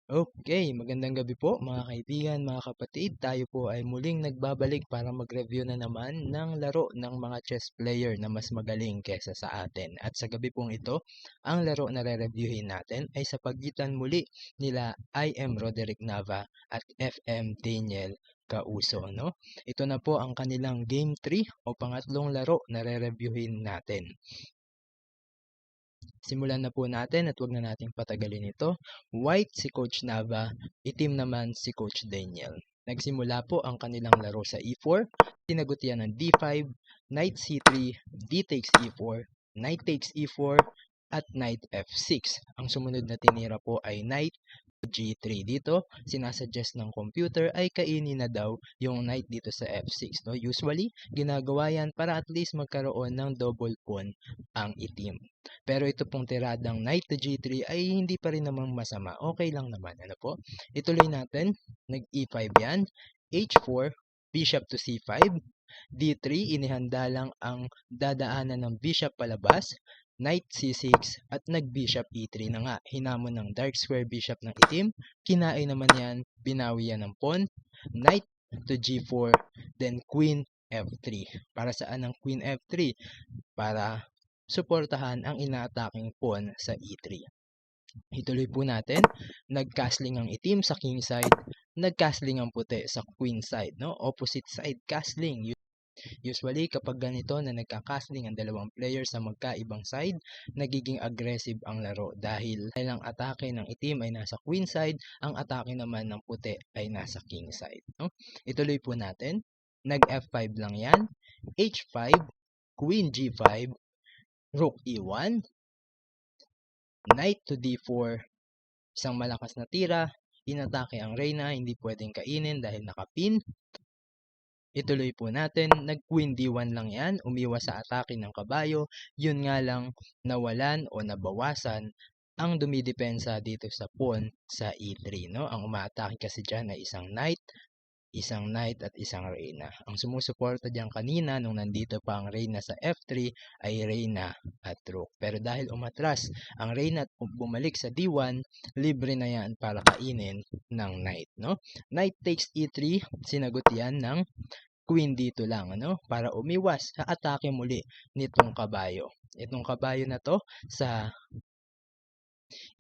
Okay, magandang gabi po mga kaibigan, mga kapatid. Tayo po ay muling nagbabalik para mag-review na naman ng laro ng mga chess player na mas magaling kesa sa atin. At sa gabi pong ito, ang laro na re-reviewin natin ay sa pagitan muli nila I.M. Roderick Nava at F.M. Daniel Causo, no? Ito na po ang kanilang Game 3 o pangatlong laro na re-reviewin natin. Simulan na po natin at wag na nating patagalin ito. White si Coach Nava, itim naman si Coach Daniel. Nagsimula po ang kanilang laro sa e4, sinagot yan ng d5, knight c3, d takes e4, knight takes e4, at knight f6. Ang sumunod na tinira po ay knight g3. Dito, sinasuggest ng computer ay kainin na daw yung knight dito sa f6. No? Usually, ginagawa yan para at least magkaroon ng double pawn ang itim. Pero ito pong tiradang knight to g3 ay hindi pa rin namang masama. Okay lang naman. Ano po? Ituloy natin. Nag-e5 yan. h4, bishop to c5. d3, inihanda lang ang dadaanan ng bishop palabas. Knight c6 at nag-bishop e3 na nga. Hinamon ng dark square bishop ng itim. Kinain naman yan. Binawi yan ng pawn. Knight to g4, then queen f3. Para saan ang queen f3? Para suportahan ang inaataking pawn sa e3. Ituloy po natin, nag-castling ang itim sa king side, nag-castling ang puti sa queen side, no? Opposite side castling. Usually, kapag ganito na nagka-castling ang dalawang players sa magkaibang side, nagiging aggressive ang laro dahil ang atake ng itim ay nasa queen side, ang atake naman ng puti ay nasa king side, no? Ituloy po natin, nag-f5 lang yan, h5, queen g5, rook e1, knight to d4, isang malakas na tira, inatake ang reyna, hindi pwedeng kainin dahil nakapin. Ituloy po natin, nag-queen d1 lang yan, umiwas sa atake ng kabayo, yun nga lang nawalan o nabawasan ang dumidepensa dito sa pawn sa e3, no? Ang umaatake kasi dyan ay isang knight at isang reyna. Ang sumusuporta diyan kanina nung nandito pa ang reyna sa f3 ay reyna at rook. Pero dahil umatras ang reyna at bumalik sa d1, libre na yan para kainin ng knight, no? Knight takes e3, sinagot yan ng queen dito lang, ano? Para umiwas sa atake muli nitong kabayo. Itong kabayo na to sa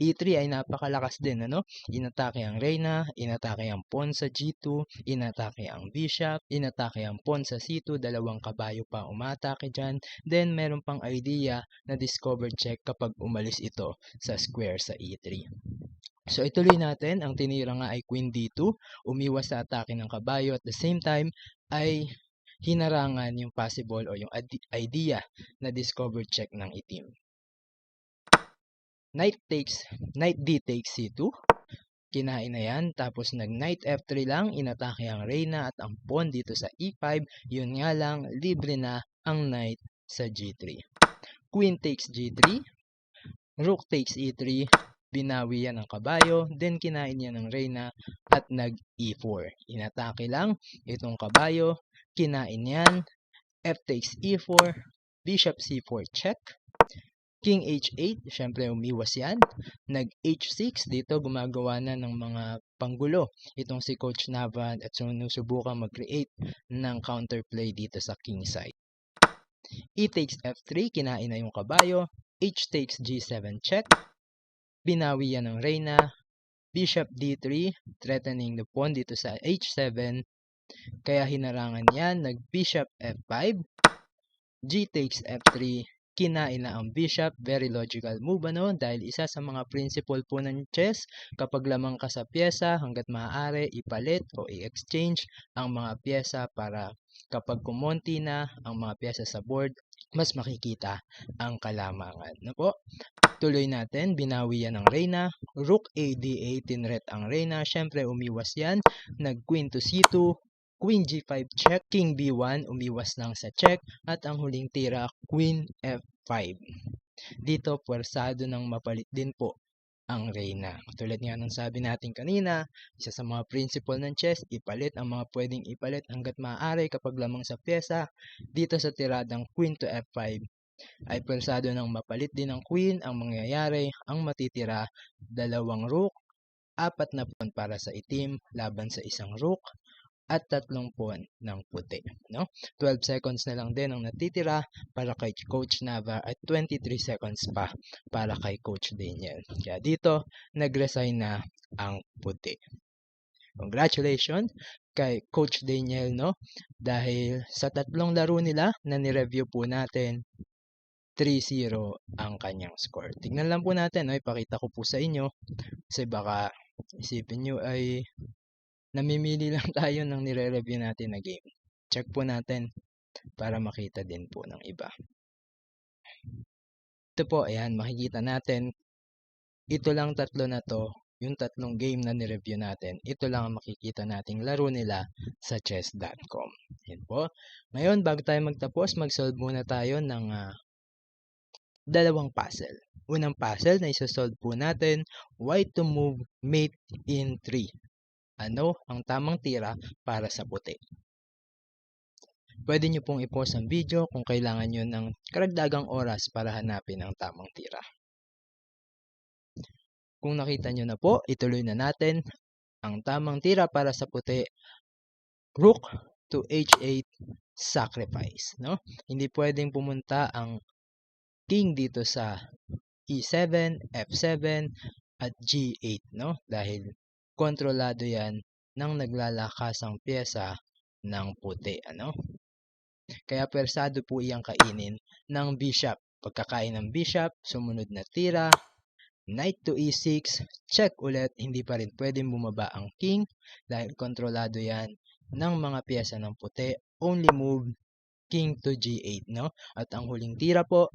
e3 ay napakalakas din, ano? Inatake ang reyna, inatake ang pawn sa g2, inatake ang bishop, inatake ang pawn sa c2, dalawang kabayo pa umatake dyan. Then, meron pang idea na discover check kapag umalis ito sa square sa e3. So, ituloy natin. Ang tinira nga ay queen d2, umiwas sa atake ng kabayo. At the same time, ay hinarangan yung possible o yung idea na discover check ng itim. Knight d takes c2. Kinain na yan. Tapos nag-knight f3 lang. Inatake ang reyna at ang pawn dito sa e5. Yun nga lang, libre na ang knight sa g3. Queen takes g3. Rook takes e3. Binawi yan ng kabayo. Then kinain yan ng reyna at nag-e4. Inatake lang itong kabayo. Kinain yan. F takes e4. Bishop c4 check. King h8, syempre umiwas yan. Nag-h6, dito gumagawa na ng mga panggulo. Itong si Coach Nava at sinusubukan mag-create ng counterplay dito sa king side. E takes f3, kinain na yung kabayo. H takes g7 check. Binawi yan ng reyna. Bishop d3, threatening the pawn dito sa h7. Kaya hinarangan yan, nag-bishop f5. G takes f3. Kinain na ang bishop, very logical move, ano? Dahil isa sa mga principle po ng chess, kapag lamang ka sa pyesa, hanggat maaari, ipalit o i-exchange ang mga pyesa para kapag kumonti na ang mga pyesa sa board, mas makikita ang kalamangan. No po? Tuloy natin, binawi yan ng reyna, rook a d8, tinret ang reyna, syempre umiwas yan, nag-queen to c2, Queen g5 check, King b1, umiwas lang sa check, at ang huling tira, Queen f5. Dito, pwersado ng mapalit din po ang reyna. Tulad nga ng sabi natin kanina, isa sa mga principle ng chess, ipalit ang mga pwedeng ipalit hanggat maaari kapag lamang sa pyesa. Dito sa tiradang Queen to f5, ay pwersado ng mapalit din ang Queen. Ang mangyayari, ang matitira, dalawang rook 4 na pawn para sa itim laban sa isang rook at 3 pawn ng puti, no? 12 seconds na lang din ang natitira para kay Coach Nava at 23 seconds pa para kay Coach Daniel. Kaya dito, nag-resign na ang puti. Congratulations kay Coach Daniel, no? Dahil sa 3 laro nila na ni-review po natin, 3-0 ang kanyang score. Tignan lang po natin, no? Ipakita ko po sa inyo kasi baka isipin nyo ay namimili lang tayo ng nire-review natin na game. Check po natin para makita din po ng iba. Ito po, ayan, makikita natin. Ito lang 3 na to, yung 3 game na ni-review natin. Ito lang ang makikita nating laro nila sa chess.com. Ayan po. Ngayon, bago tayo magtapos, mag-solve muna tayo ng dalawang puzzle. Unang puzzle na isosolve po natin, white to move mate in 3. Ano ang tamang tira para sa puti? Pwede nyo pong i-pause ang video kung kailangan nyo ng karagdagang oras para hanapin ang tamang tira. Kung nakita nyo na po, ituloy na natin. Ang tamang tira para sa puti, rook to h8, sacrifice. No? Hindi pwedeng pumunta ang king dito sa e7, f7, at g8. No? Dahil kontrolado yan ng naglalakasang pyesa ng puti. Ano? Kaya persado po iyang kainin ng bishop. Pagkakain ng bishop, sumunod na tira, knight to e6, check ulit, hindi pa rin pwedeng bumaba ang king dahil kontrolado yan ng mga pyesa ng puti. Only move king to g8, no? At ang huling tira po,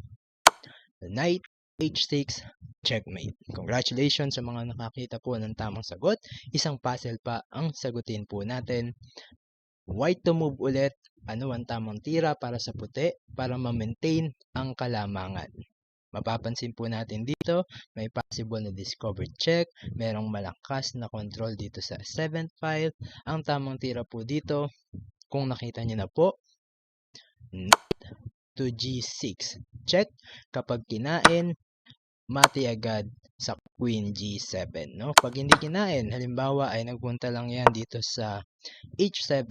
knight h6, checkmate. Congratulations sa mga nakakita po ng tamang sagot. Isang puzzle pa ang sagutin po natin. White to move ulit. Ano ang tamang tira para sa puti para ma-maintain ang kalamangan? Mapapansin po natin dito, may possible na discovered check, merong malakas na control dito sa 7th file. Ang tamang tira po dito, kung nakita nyo na po, knight to g6. Check, kapag kinain, mati agad sa queen g7. No? Pag hindi kinain, halimbawa ay nagpunta lang yan dito sa h7,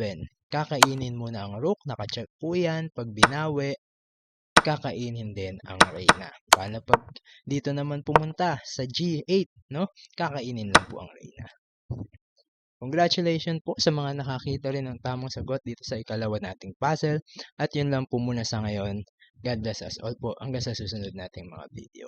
kakainin muna ang rook, naka-check po yan. Pag binawi, kakainin din ang reyna. Paano pag dito naman pumunta sa g8, no? Kakainin lang po ang reyna. Congratulations po sa mga nakakita rin ng tamang sagot dito sa ikalawa nating puzzle. At yun lang po muna sa ngayon. God bless us all po hanggang sa susunod nating mga video.